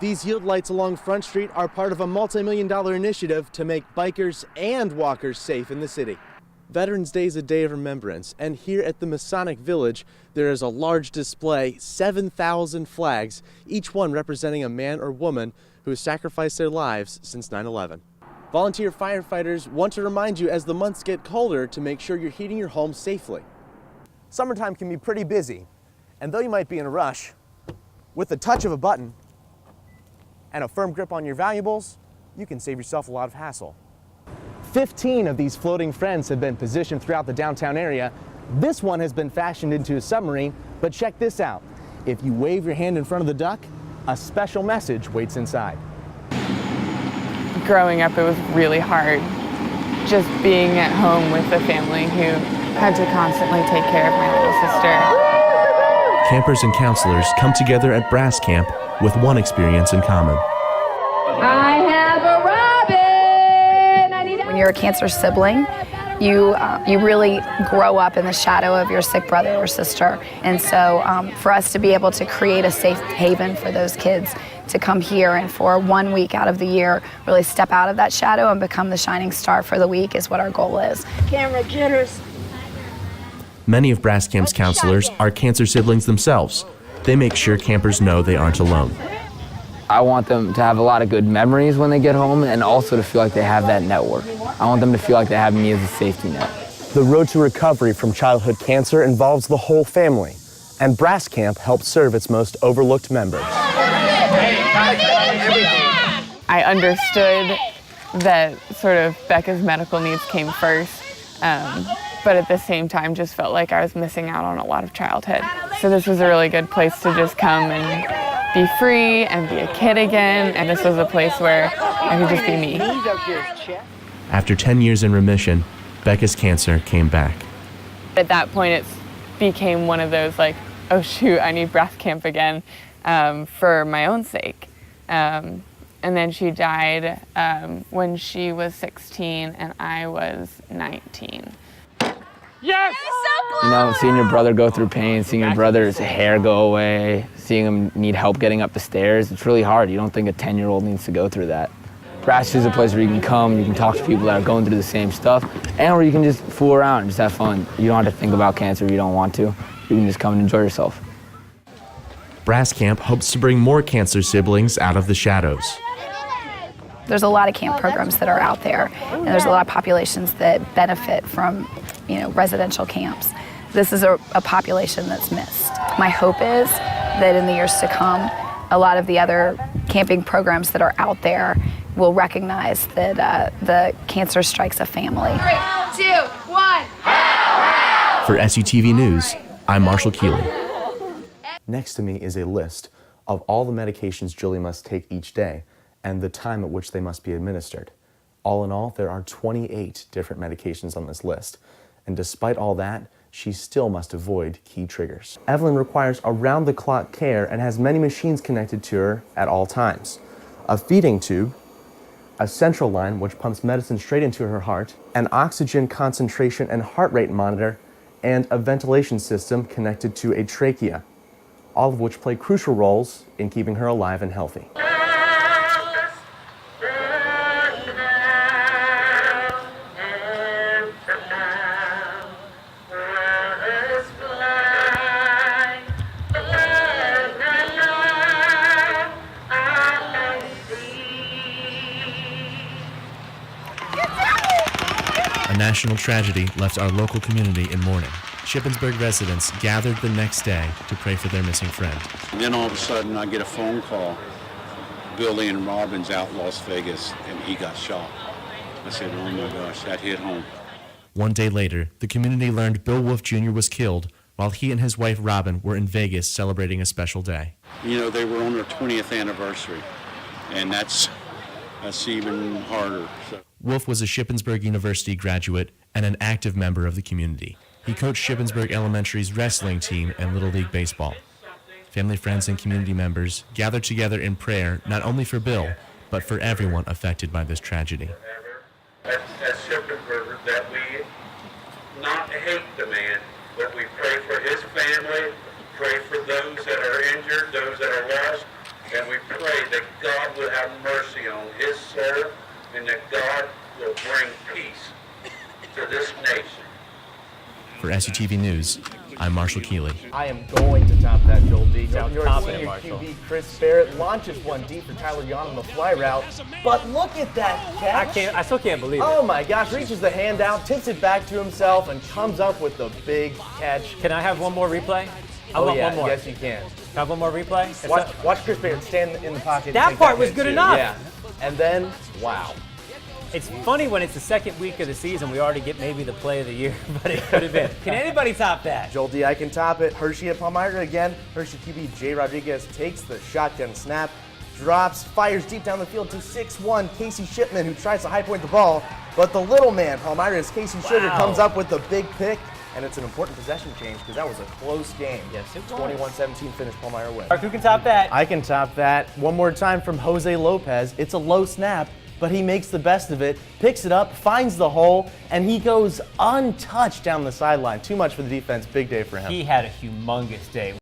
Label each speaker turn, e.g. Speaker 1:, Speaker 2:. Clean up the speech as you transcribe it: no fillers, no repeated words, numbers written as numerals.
Speaker 1: These yield lights along Front Street are part of a multi-million-dollar initiative to make bikers and walkers safe in the city. Veterans Day is a day of remembrance, and here at the Masonic Village, there is a large display, 7,000 flags, each one representing a man or woman who has sacrificed their lives since 9/11. Volunteer firefighters want to remind you as the months get colder to make sure you're heating your home safely. Summertime can be pretty busy, and though you might be in a rush, with the touch of a button and a firm grip on your valuables, you can save yourself a lot of hassle. 15 of these floating friends have been positioned throughout the downtown area. This one has been fashioned into a submarine, but check this out. If you wave your hand in front of the duck, a special message waits inside.
Speaker 2: Growing up, it was really hard just being at home with a family who had to constantly take care of my little sister.
Speaker 3: Campers and counselors come together at Brass Camp with one experience in common.
Speaker 4: I have a Robin! When you're a cancer sibling, you really grow up in the shadow of your sick brother or sister. And so for us to be able to create a safe haven for those kids to come here and for 1 week out of the year really step out of that shadow and become the shining star for the week is what our goal is.
Speaker 5: Camera jitters.
Speaker 3: Many of Brass Camp's counselors are cancer siblings themselves. They make sure campers know they aren't alone.
Speaker 6: I want them to have a lot of good memories when they get home and also to feel like they have that network. I want them to feel like they have me as a safety net.
Speaker 1: The road to recovery from childhood cancer involves the whole family, and Brass Camp helps serve its most overlooked members.
Speaker 2: I understood that sort of Becca's medical needs came first, but at the same time just felt like I was missing out on a lot of childhood. So this was a really good place to just come and be free and be a kid again, and this was a place where I could just be me.
Speaker 3: After 10 years in remission, Becca's cancer came back.
Speaker 2: At that point, it became one of those like, oh shoot, I need Brass Camp again for my own sake. And then she died when she was 16 and I was 19.
Speaker 5: Yes!
Speaker 6: You know, seeing your brother go through pain, seeing your brother's hair go away, seeing him need help getting up the stairs, it's really hard. You don't think a 10-year-old needs to go through that. Brass is a place where you can come, you can talk to people that are going through the same stuff, and where you can just fool around and just have fun. You don't have to think about cancer if you don't want to. You can just come and enjoy yourself.
Speaker 3: Brass Camp hopes to bring more cancer siblings out of the shadows.
Speaker 4: There's a lot of camp programs that are out there, and there's a lot of populations that benefit from, residential camps. This is a population that's missed. My hope is that in the years to come, a lot of the other camping programs that are out there will recognize that the cancer strikes a family.
Speaker 5: 3, 2, 1.
Speaker 3: For SUTV News, I'm Marshall Keely.
Speaker 1: Next to me is a list of all the medications Julie must take each day and the time at which they must be administered. All in all, there are 28 different medications on this list. And despite all that, she still must avoid key triggers. Evelyn requires around-the-clock care and has many machines connected to her at all times. A feeding tube, a central line which pumps medicine straight into her heart, an oxygen concentration and heart rate monitor, and a ventilation system connected to a trachea, all of which play crucial roles in keeping her alive and healthy.
Speaker 3: A national tragedy left our local community in mourning. Shippensburg residents gathered the next day to pray for their missing friend.
Speaker 7: And then all of a sudden I get a phone call. Billy and Robin's out in Las Vegas and he got shot. I said, oh my gosh, that hit home.
Speaker 3: One day later, the community learned Bill Wolf Jr. was killed while he and his wife Robin were in Vegas celebrating a special day.
Speaker 7: They were on their 20th anniversary, and that's even harder. So.
Speaker 3: Wolf was a Shippensburg University graduate and an active member of the community. He coached Shippensburg Elementary's wrestling team and Little League Baseball. Family, friends, and community members gathered together in prayer not only for Bill, but for everyone affected by this tragedy.
Speaker 8: As Shippensburgers, that we not hate the man, but we pray for his family, pray for those that are injured, those that are lost, And we pray that God will have mercy on his soul and that God will bring peace to this nation.
Speaker 3: For SUTV News, I'm Marshall Keely.
Speaker 1: I am going to top that, Joel D. Your
Speaker 9: confident,
Speaker 1: senior
Speaker 9: Marshall.
Speaker 1: QB Chris Barrett launches one deep for Tyler Yon on the fly route, but look at that catch.
Speaker 9: I still can't believe it.
Speaker 1: Oh my gosh, reaches the hand out, tips it back to himself, and comes up with the big catch.
Speaker 9: Can I have one more replay? I
Speaker 1: Oh
Speaker 9: want
Speaker 1: yeah,
Speaker 9: one more.
Speaker 1: yes you can.
Speaker 9: Can I have one more replay? It's
Speaker 1: Watch Chris Barrett stand in the pocket. and
Speaker 9: That
Speaker 1: take
Speaker 9: part was
Speaker 1: hit,
Speaker 9: good
Speaker 1: too.
Speaker 9: enough.
Speaker 1: Yeah, and then, wow.
Speaker 9: It's funny when it's the second week of the season, we already get maybe the play of the year, but it could have been. Can anybody top that?
Speaker 1: Joel D, I can top it. Hershey at Palmyra again. Hershey QB Jay Rodriguez takes the shotgun snap, drops, fires deep down the field to 6'1" Casey Shipman, who tries to high point the ball, but the little man, Palmyra's Casey Sugar, comes up with the big pick, and it's an important possession change because that was a close game.
Speaker 9: Yes, it was.
Speaker 1: 21-17 finish, Palmyra win.
Speaker 9: Mark, who can top that?
Speaker 1: I can top that. One more time from Jose Lopez. It's a low snap, but he makes the best of it, picks it up, finds the hole, and he goes untouched down the sideline. Too much for the defense. Big day for him.
Speaker 9: He had a humongous day.